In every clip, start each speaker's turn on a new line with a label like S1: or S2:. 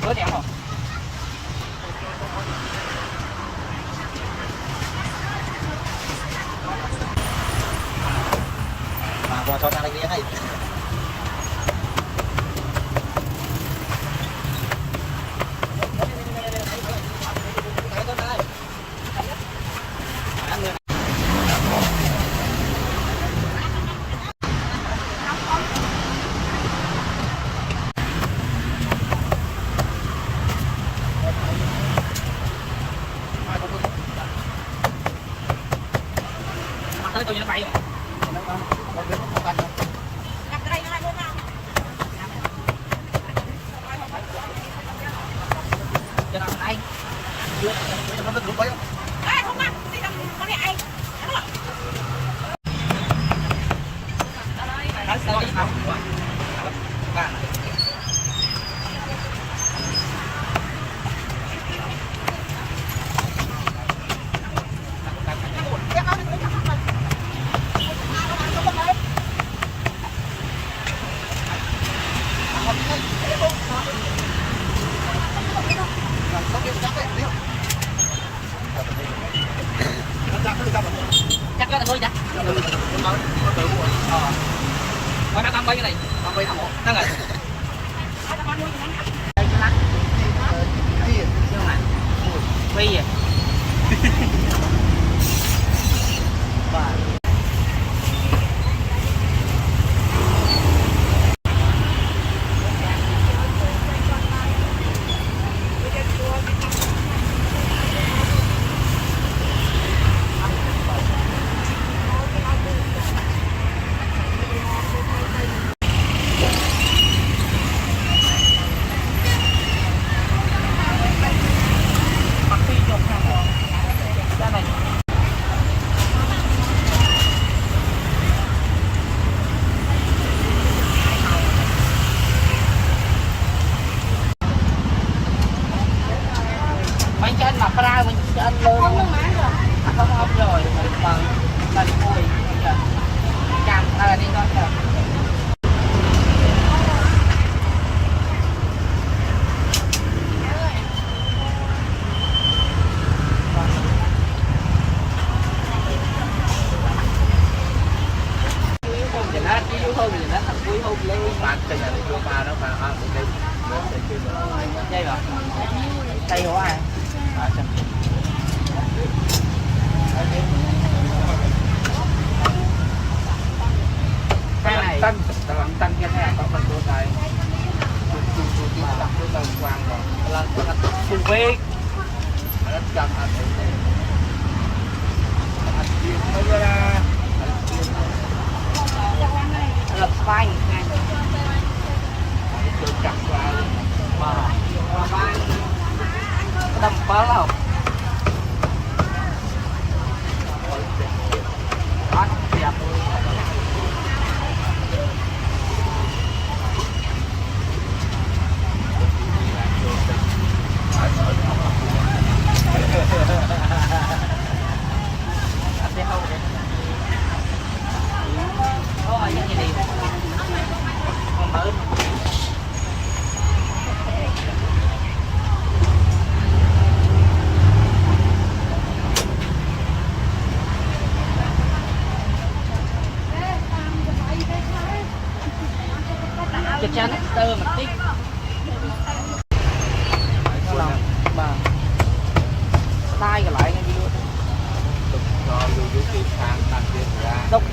S1: bữa nè không mà qua cho ta đây này tới tôi nó bay rồi. Đặt cái đây nó lại luôn nào. Cho nào anh. Chưa, nó rất bay không? À không mà, đi làm con này anh. Đúng rồi. Đó sao đi không? Bạn. Chắc là thôi chắc. Coi nó bay cái này. Bay thẳng một. Đang rồi. Phi vậy. Bánh cho anh mặc ra mình cho anh luôn không không rồi bằng bằng mùi chạm là đi con chờ nó chỉ vô hơn thì nó thành vui hơn lên bạn cho nhà đi vô ba nó mà ăn đi đây rồi đây của ai cái này tăng cái này có phần của thầy tăng quang rồi là cùng với nó cầm hạt lập vai này được chặt vào mà đâm phá không đó đẹp anh thấy không có những cái gì con mới cho chán tơ một tí mà tay cái lại ngay đi luôn đúc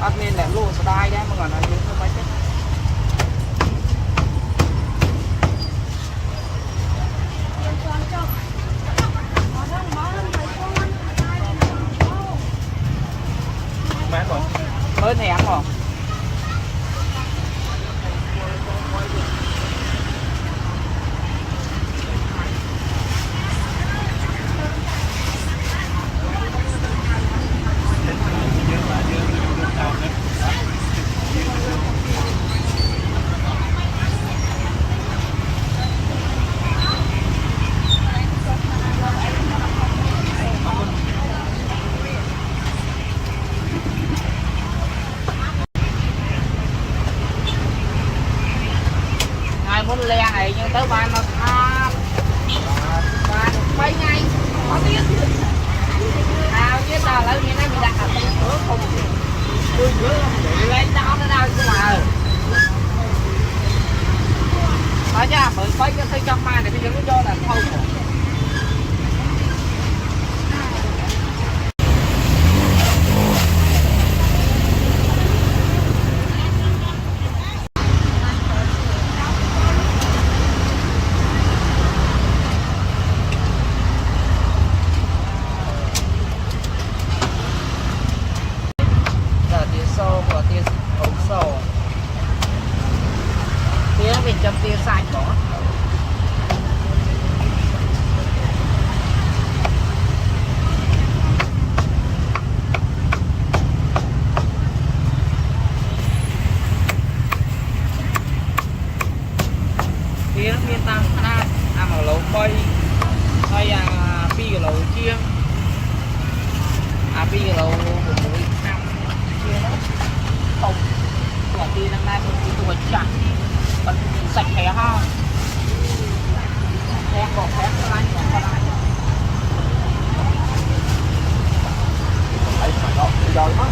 S1: admin làm luôn style đấy mà còn là những cái máy chết mới thèm rồi tới bàn nó tha bàn mấy ngày có biết nào chứ tao lấy như này mình đặt ở bên cửa không tôi lên tao nó đâu chứ mà nói chứ bởi quay cái xây trong mai để bây giờ nó cho là thâu chấm tia xanh bỏ tia miên tăng na mà lẩu bay hay pi cái lẩu chiên pi cái lẩu một mũi năm chia nó không quả tia năm nay một cái chặt sạch khẽ ha em còn khẽ lại rồi đó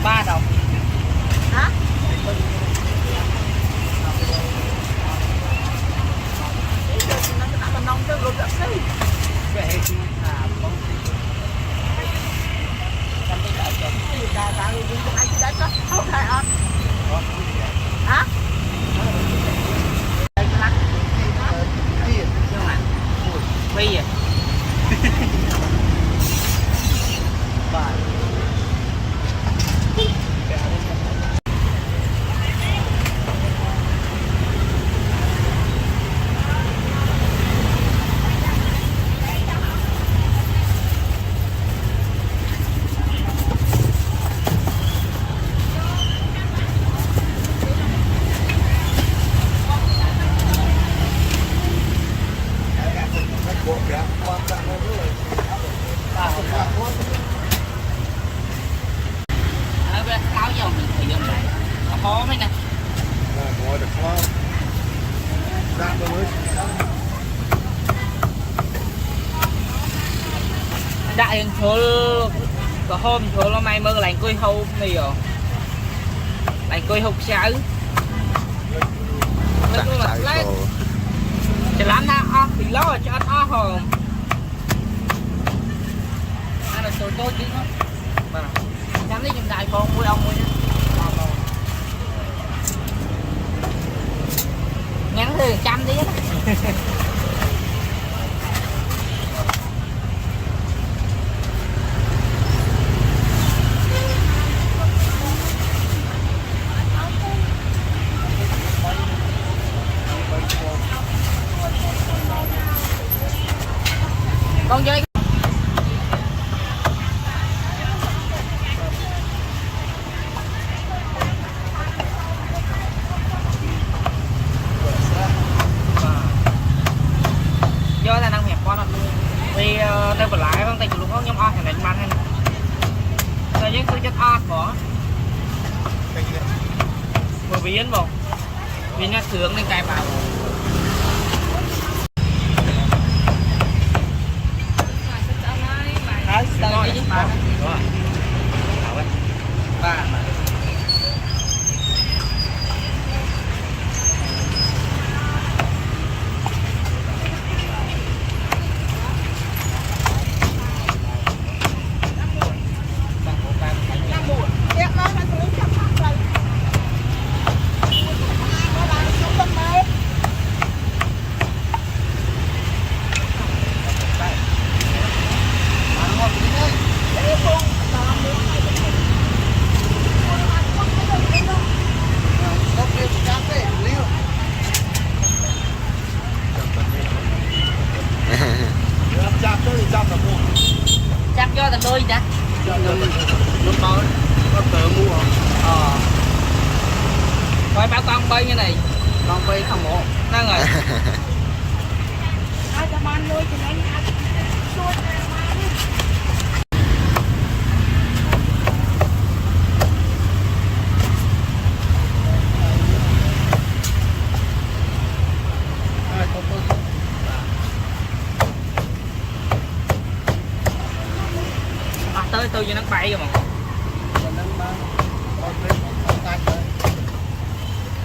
S1: ba đồng hả nó nông tới luôn đó xí vậy thì không làm cái đại chuẩn thì ta ta đi cái này cái đó không phải không hả đây cái lắc nhưng mà bây giờ áo dầu mình phải dùng này khó mấy nè đại số có hôm số lo may mơ lạnh côi hâu này rồi lạnh côi hụt sáu chỉ làm na o thì lo cho ăn o hồn ăn là số tôi chứ nó nhắm đi đại con mũi ông mũi nhắn thì 100 đi con chơi do là năng hẹp con vì đây bật lại con tay của lúc nhóm o thì đánh man hay là những cái chất o của vừa biến vào vì nó sướng lên cài vào ba cho tận đôi đã
S2: nó có cỡ mua
S1: quay bao con bay như này
S2: con bay không một
S1: đang rồi tới tôi cho nó bay rồi mà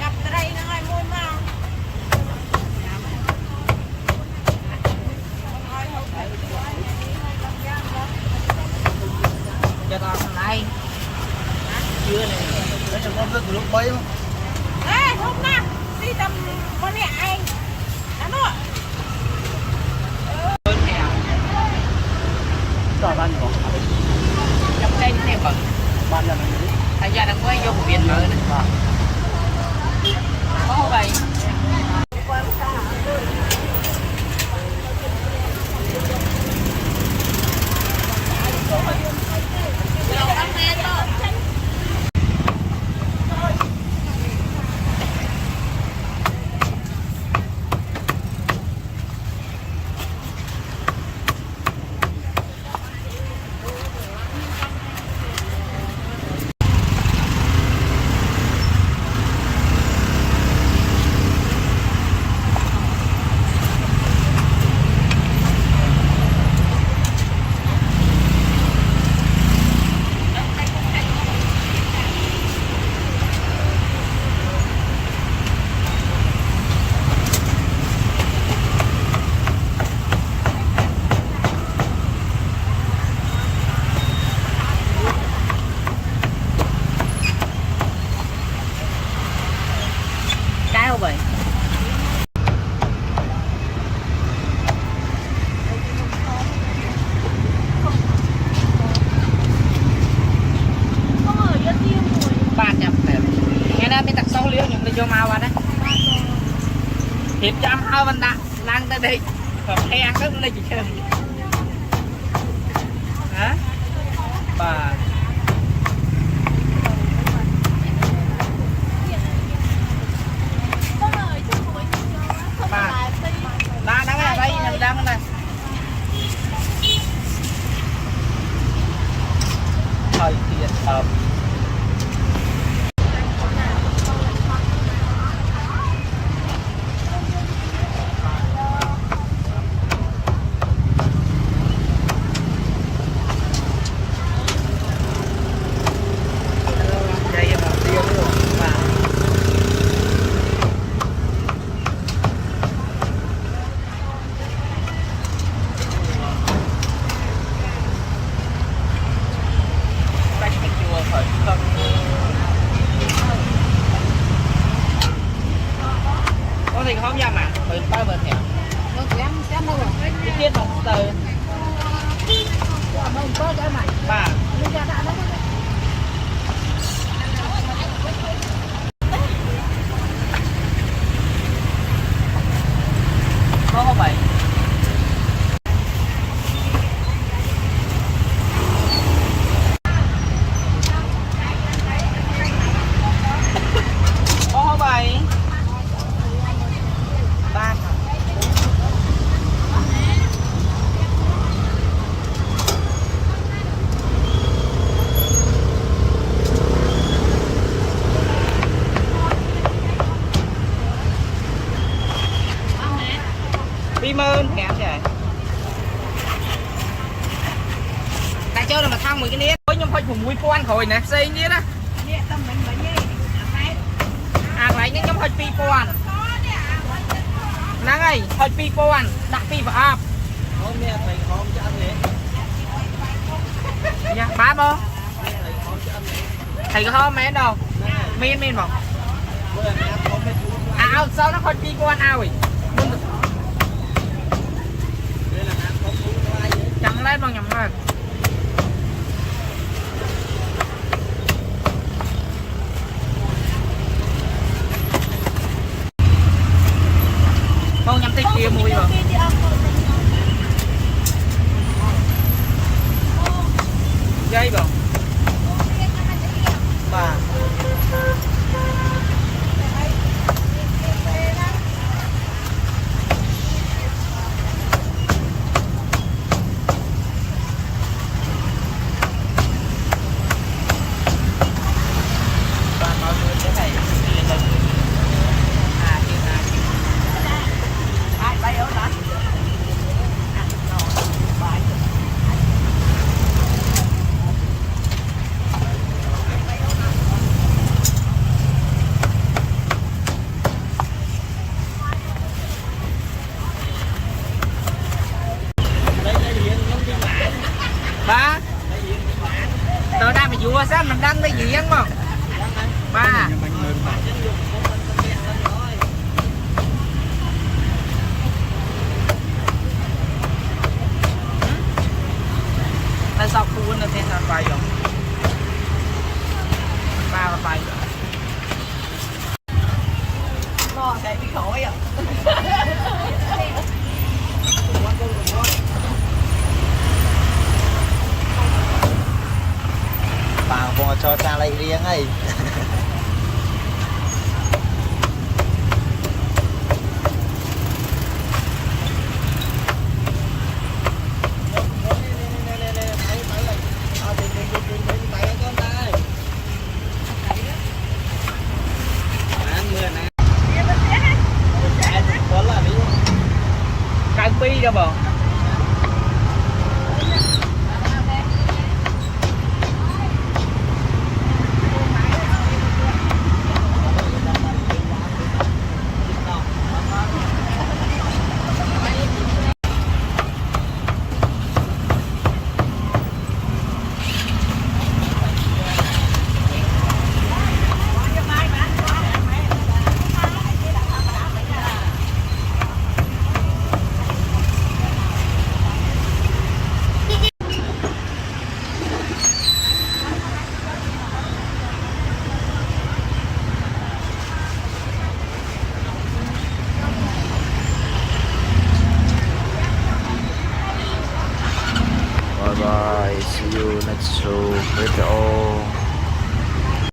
S3: gặp tới đây nó hơi môi mau
S1: cho con này chưa này
S2: đấy là con rất lúc bay không
S3: ê hôm nay đi tầm con mẹ anh đã nữa
S1: bên hẻo
S2: đòi ban có
S1: trong đây này bận
S2: ban là mình
S1: thay ra đang quay vô một biển mở này có vậy vậy ba trăm nghe nói mấy tặc sâu liêu nhưng vô mau vào đó hiệp trăm hai bên đã đang tới đây còn hay ăn rất lên chị chơi hả bà đang ở đây đang ở đây thời tiết hợp thì không ra mà mình bao bên hẹp tiết một từ ba có không vậy có không vậy ba Phi mơn hẹp vậy tại chơi là mà thăng 10 cái nét với nhóm hơi cùng vui quan hồi nè xây như đó à vậy nhưng nhóm hơi pi quan nắng ấy hơi pi quan đặt pi vào áp dạ ba bơ thầy có hôm mẹ đâu miên miên vào à sao nó hơi pi quan ao rồi chẳng lấy bằng nhầm rồi con nhắm tay kia mùi rồi mà sao mình đăng cái gì ăn mà ba tại sao khu nó thế nào bay rồi ba là bay rồi lo chạy bị khỏi à
S2: bà còn cho cha lại riêng ấy
S1: cái pi đâu bò
S4: Bye bye. See you next show. With the